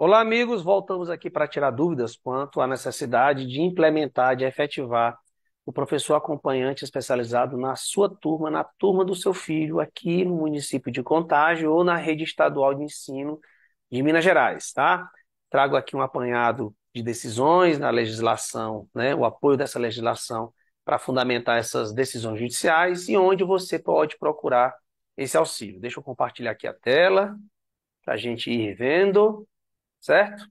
Olá, amigos. Voltamos aqui para tirar dúvidas quanto à necessidade de implementar, de efetivar o professor acompanhante especializado na sua turma, na turma do seu filho, aqui no município de Contagem ou na rede estadual de ensino de Minas Gerais, tá? Trago aqui um apanhado de decisões na legislação, né? O apoio dessa legislação para fundamentar essas decisões judiciais e onde você pode procurar esse auxílio. Deixa eu compartilhar aqui a tela para a gente ir vendo, certo?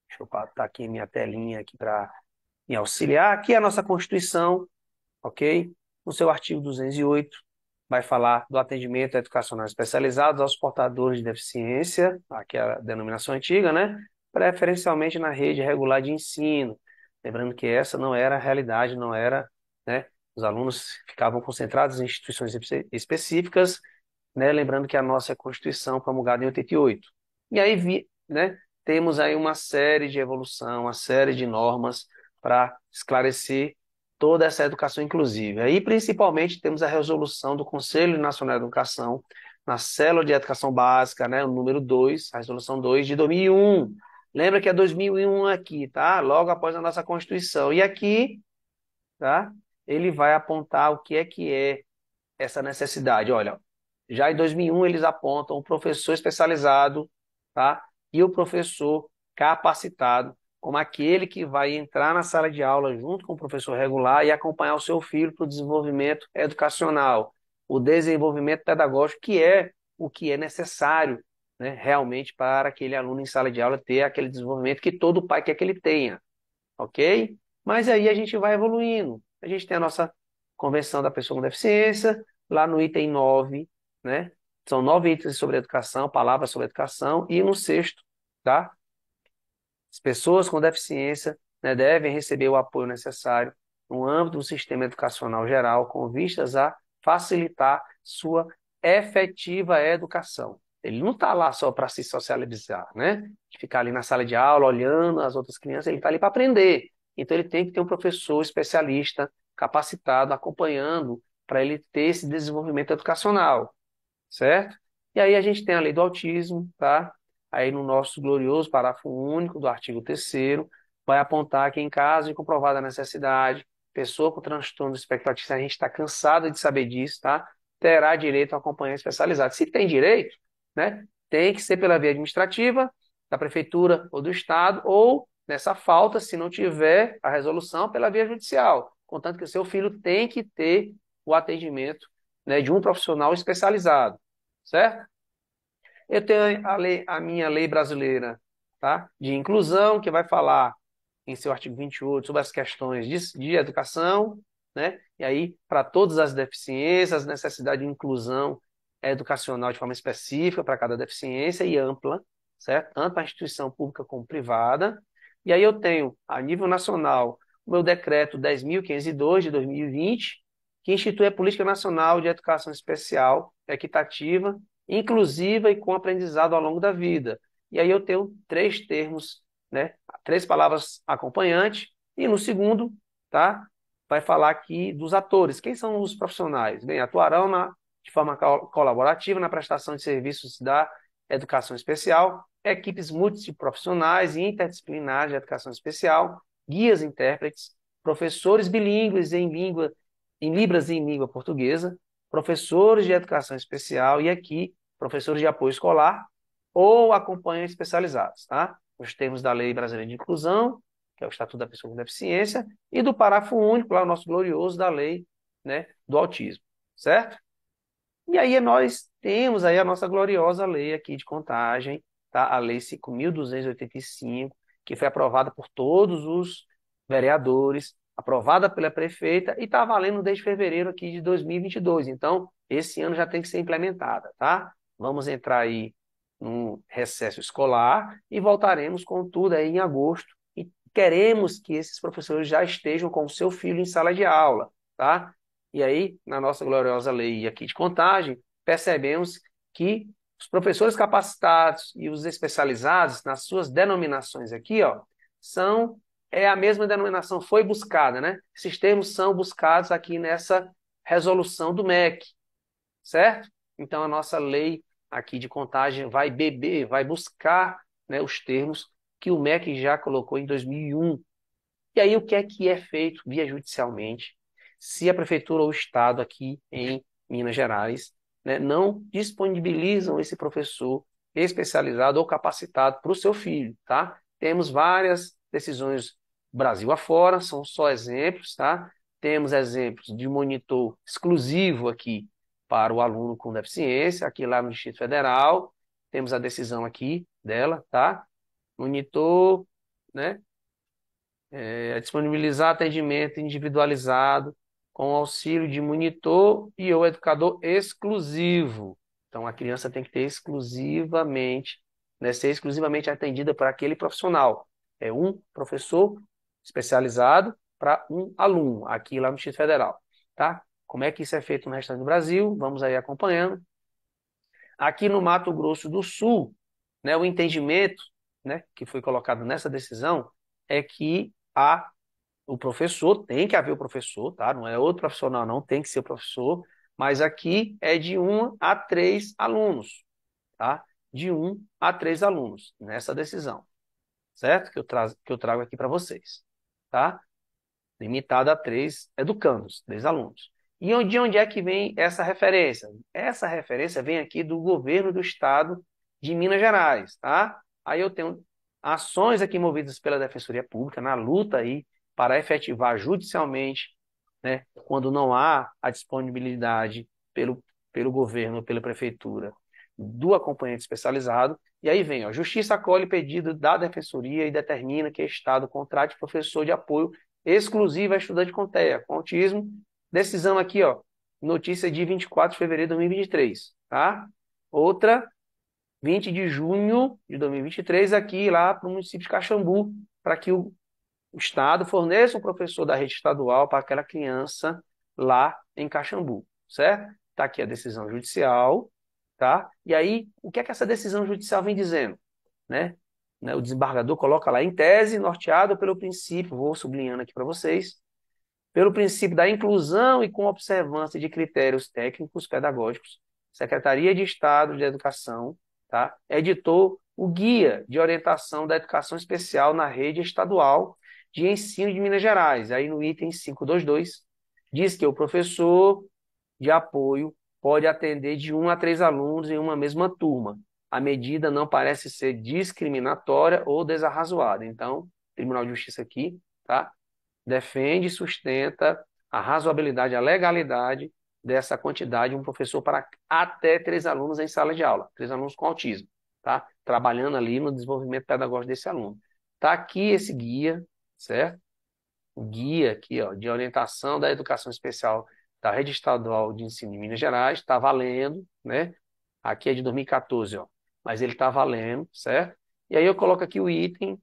Deixa eu botar aqui minha telinha aqui para me auxiliar. Aqui é a nossa Constituição, ok? No seu artigo 208, vai falar do atendimento educacional especializado aos portadores de deficiência, aqui é a denominação antiga, né? Preferencialmente na rede regular de ensino. Lembrando que essa não era a realidade, não era, né? Os alunos ficavam concentrados em instituições específicas, né? Lembrando que a nossa Constituição promulgada em 88. E aí, né? Temos aí uma série de evolução, uma série de normas para esclarecer toda essa educação inclusiva. Aí, principalmente, temos a resolução do Conselho Nacional de Educação, na célula de educação básica, né? O número 2, a resolução 2 de 2001. Lembra que é 2001 aqui, tá? Logo após a nossa Constituição. E aqui, tá? Ele vai apontar o que é essa necessidade. Olha, já em 2001 eles apontam o professor especializado, tá? E o professor capacitado como aquele que vai entrar na sala de aula junto com o professor regular e acompanhar o seu filho para o desenvolvimento educacional, o desenvolvimento pedagógico, que é o que é necessário, né, realmente para aquele aluno em sala de aula ter aquele desenvolvimento que todo pai quer que ele tenha, ok? Mas aí a gente vai evoluindo. A gente tem a nossa Convenção da Pessoa com Deficiência, lá no item 9, né? São 9 itens sobre educação, palavras sobre educação, e no sexto, tá? As pessoas com deficiência, né, devem receber o apoio necessário no âmbito do sistema educacional geral, com vistas a facilitar sua efetiva educação. Ele não está lá só para se socializar, né? De ficar ali na sala de aula, olhando as outras crianças, ele está ali para aprender. Então ele tem que ter um professor especialista, capacitado, acompanhando, para ele ter esse desenvolvimento educacional, certo? E aí a gente tem a lei do autismo, tá? Aí no nosso glorioso parágrafo único do artigo 3º, vai apontar que em caso de comprovada necessidade, pessoa com transtorno do espectro autista, a gente está cansado de saber disso, tá? Terá direito a acompanhante especializado. Se tem direito, né? Tem que ser pela via administrativa, da prefeitura ou do estado, ou nessa falta, se não tiver a resolução, pela via judicial. Contanto que o seu filho tem que ter o atendimento, né, de um profissional especializado, certo? Eu tenho a minha lei brasileira, tá, de inclusão, que vai falar em seu artigo 28 sobre as questões de educação, né? E aí, para todas as deficiências, necessidade de inclusão educacional de forma específica para cada deficiência e ampla, certo? Tanto a instituição pública como privada. E aí eu tenho, a nível nacional, o meu decreto 10.502 de 2020, que institui a Política Nacional de Educação Especial, equitativa, inclusiva e com aprendizado ao longo da vida. E aí eu tenho três termos, né? Três palavras acompanhantes, e no segundo, tá? Vai falar aqui dos atores. Quem são os profissionais? Bem, atuarão de forma colaborativa na prestação de serviços da educação especial, equipes multiprofissionais e interdisciplinares de educação especial, guias intérpretes, professores bilíngues em Libras e em língua portuguesa, professores de educação especial e aqui professores de apoio escolar ou acompanhantes especializados, tá? Os termos da Lei Brasileira de Inclusão, que é o Estatuto da Pessoa com Deficiência, e do parágrafo único, lá o nosso glorioso da lei, né, do autismo, certo? E aí nós temos aí a nossa gloriosa lei aqui de Contagem, tá? A Lei 5.285, que foi aprovada por todos os vereadores, aprovada pela prefeita e está valendo desde fevereiro aqui de 2022. Então, esse ano já tem que ser implementada, tá? Vamos entrar aí no recesso escolar e voltaremos com tudo aí em agosto. E queremos que esses professores já estejam com o seu filho em sala de aula, tá? E aí, na nossa gloriosa lei aqui de Contagem, percebemos que os professores capacitados e os especializados, nas suas denominações aqui, ó, é a mesma denominação, foi buscada, né? Esses termos são buscados aqui nessa resolução do MEC, certo? Então, a nossa lei aqui de Contagem vai buscar né, os termos que o MEC já colocou em 2001. E aí, o que é feito via judicialmente se a prefeitura ou o estado aqui em Minas Gerais, né, não disponibilizam esse professor especializado ou capacitado para o seu filho, tá? Temos várias decisões Brasil afora, são só exemplos, tá? Temos exemplos de monitor exclusivo aqui para o aluno com deficiência, aqui lá no Distrito Federal, temos a decisão aqui dela, tá? Monitor, né? Disponibilizar atendimento individualizado com auxílio de monitor e ou educador exclusivo. Então, a criança tem que ter exclusivamente, né, ser exclusivamente atendida por aquele profissional. É um professor especializado para um aluno, aqui lá no Distrito Federal. Tá? Como é que isso é feito no restante do Brasil? Vamos aí acompanhando. Aqui no Mato Grosso do Sul, né, o entendimento, né, que foi colocado nessa decisão é que o professor, tem que haver o professor, tá? Não é outro profissional, não tem que ser o professor, mas aqui é de 1 a 3 alunos, tá? De 1 a 3 alunos nessa decisão, certo? Que eu trago aqui para vocês, tá? Limitada a 3 educandos, 3 alunos. E de onde é que vem essa referência? Essa referência vem aqui do governo do estado de Minas Gerais, tá? Aí eu tenho ações aqui movidas pela Defensoria Pública na luta aí para efetivar judicialmente, né, quando não há a disponibilidade pelo governo, pela prefeitura, do acompanhante especializado. E aí vem, ó, Justiça acolhe pedido da Defensoria e determina que o Estado contrate professor de apoio exclusivo a estudante com TEA, com autismo. Decisão aqui, ó, notícia de 24 de fevereiro de 2023, tá? Outra, 20 de junho de 2023, aqui lá para o município de Caxambu, para que o Estado forneça um professor da rede estadual para aquela criança lá em Caxambu, certo? Está aqui a decisão judicial, tá? E aí, o que é que essa decisão judicial vem dizendo, né? O desembargador coloca lá, em tese, norteado pelo princípio, vou sublinhando aqui para vocês, pelo princípio da inclusão e com observância de critérios técnicos pedagógicos, Secretaria de Estado de Educação, tá, editou o Guia de Orientação da Educação Especial na Rede Estadual de Ensino de Minas Gerais. Aí no item 522, diz que o professor de apoio pode atender de 1 a 3 alunos em uma mesma turma. A medida não parece ser discriminatória ou desarrazoada. Então, o Tribunal de Justiça aqui, tá, defende e sustenta a razoabilidade, a legalidade dessa quantidade de um professor para até 3 alunos em sala de aula, 3 alunos com autismo, tá? Trabalhando ali no desenvolvimento pedagógico desse aluno. Tá aqui esse guia, certo? O guia aqui, ó, de orientação da educação especial da Rede Estadual de Ensino de Minas Gerais, está valendo, né? Aqui é de 2014, ó, mas ele está valendo, certo? E aí eu coloco aqui o item,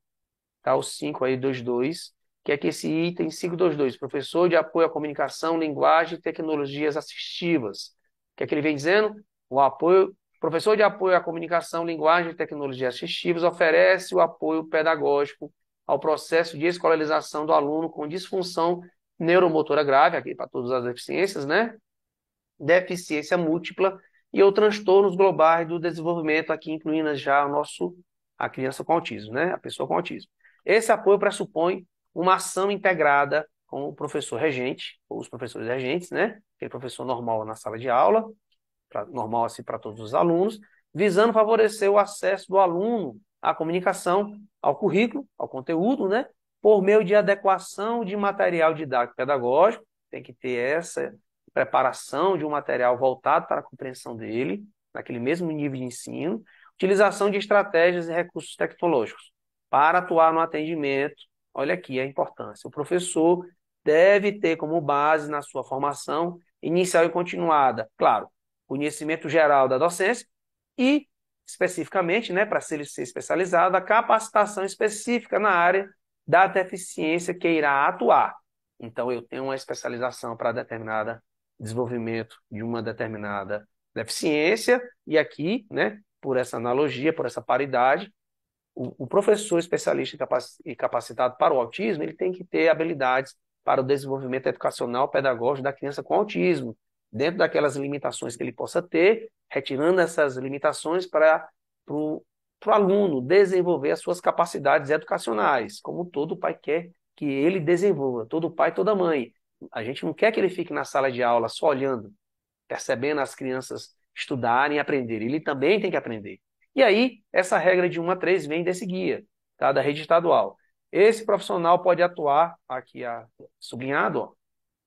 tá? O 5 aí, 22, que é que esse item 522, professor de apoio à comunicação, linguagem e tecnologias assistivas. O que é que ele vem dizendo? O apoio, professor de apoio à comunicação, linguagem e tecnologias assistivas oferece o apoio pedagógico ao processo de escolarização do aluno com disfunção neuromotora grave, aqui para todas as deficiências, né? Deficiência múltipla e ou transtornos globais do desenvolvimento, aqui incluindo já a criança com autismo, né? A pessoa com autismo. Esse apoio pressupõe uma ação integrada com o professor regente, ou os professores regentes, né? Aquele professor normal na sala de aula, normal assim para todos os alunos, visando favorecer o acesso do aluno à comunicação, ao currículo, ao conteúdo, né? Por meio de adequação de material didático pedagógico, tem que ter essa preparação de um material voltado para a compreensão dele, naquele mesmo nível de ensino, utilização de estratégias e recursos tecnológicos para atuar no atendimento. Olha aqui a importância. O professor deve ter como base na sua formação inicial e continuada, claro, conhecimento geral da docência e, especificamente, né, para ser especializado, a capacitação específica na área da deficiência que irá atuar. Então, eu tenho uma especialização para determinada desenvolvimento de uma determinada deficiência, e aqui, né, por essa analogia, por essa paridade, o professor especialista e capacitado para o autismo, ele tem que ter habilidades para o desenvolvimento educacional pedagógico da criança com autismo, dentro daquelas limitações que ele possa ter, retirando essas limitações para para o aluno desenvolver as suas capacidades educacionais, como todo pai quer que ele desenvolva, todo pai, toda mãe. A gente não quer que ele fique na sala de aula só olhando, percebendo as crianças estudarem e aprenderem. Ele também tem que aprender. E aí, essa regra de 1 a 3 vem desse guia, tá, da rede estadual. Esse profissional pode atuar, aqui sublinhado, ó,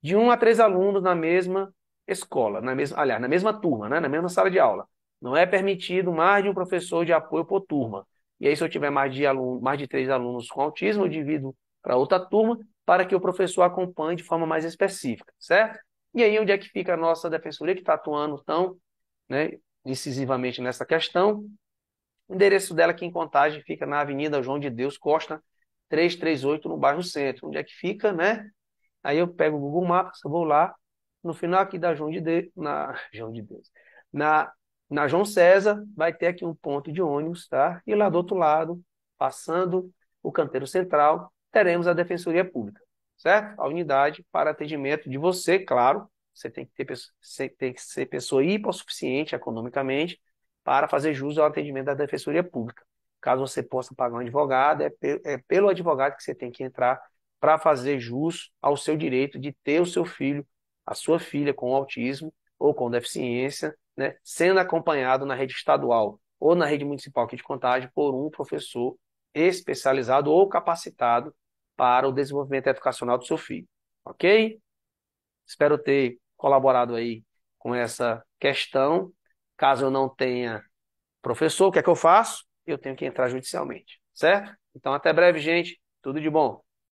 de 1 a 3 alunos na mesma escola, aliás, na mesma turma, né, na mesma sala de aula. Não é permitido mais de um professor de apoio por turma. E aí, se eu tiver mais de 3 alunos com autismo, eu divido para outra turma para que o professor acompanhe de forma mais específica, certo? E aí, onde é que fica a nossa defensoria que está atuando tão, né, incisivamente nessa questão? O endereço dela aqui em Contagem fica na Avenida João de Deus Costa, 338, no bairro Centro. Onde é que fica, né? Aí eu pego o Google Maps, eu vou lá, no final aqui da João de Deus, João de Deus, na, na João César, vai ter aqui um ponto de ônibus, tá? E lá do outro lado, passando o canteiro central, teremos a Defensoria Pública, certo? A unidade para atendimento de você, claro, você tem que ser pessoa hipossuficiente economicamente para fazer jus ao atendimento da Defensoria Pública. Caso você possa pagar um advogado, é pelo advogado que você tem que entrar para fazer jus ao seu direito de ter o seu filho, a sua filha com autismo ou com deficiência, né, sendo acompanhado na rede estadual ou na rede municipal aqui de Contagem por um professor especializado ou capacitado para o desenvolvimento educacional do seu filho. Ok? Espero ter colaborado aí com essa questão. Caso eu não tenha professor, o que é que eu faço? Eu tenho que entrar judicialmente, certo? Então, até breve, gente. Tudo de bom.